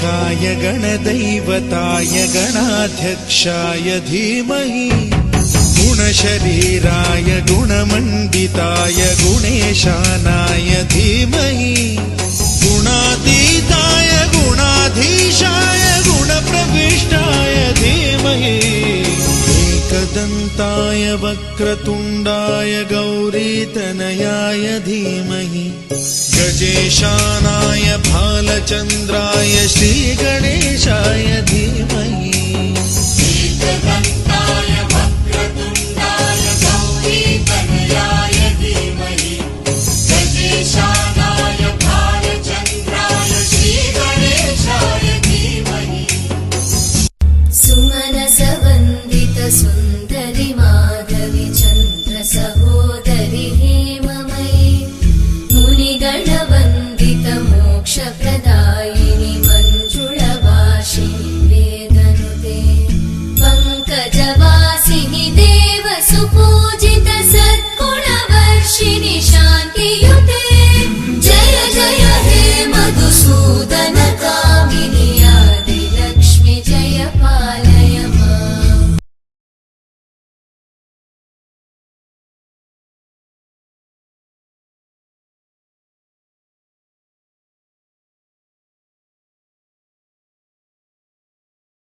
गणाध्यक्षाय गणदैवताय गणाध्यक्षाय धीमहि गुणशरीराय गुणमण्डिताय गुणेशानाय धीमहि गुणातीताय गुणाधीशाय गुणप्रविष्टाय धीमहि एकदन्ताय वक्रतुण्डाय गौरीतनयाय धीमहि गजेशानाय भालचन्द्राय श्रीगणेशाय धीमहि एकदन्ताय वक्रतुण्डाय गौरीतनयाय धीमहि गजेशानाय भालचन्द्राय श्रीगणेशाय धीमहि सुमनसवन्दित सुन्दरि माधवि चन्द्र सहोदरि हेममयि मुनिगणवन्दित मोक्षप्रदायिनि मञ्जुळवासिनि वेदनुते पङ्कजवासिनि देवसुपो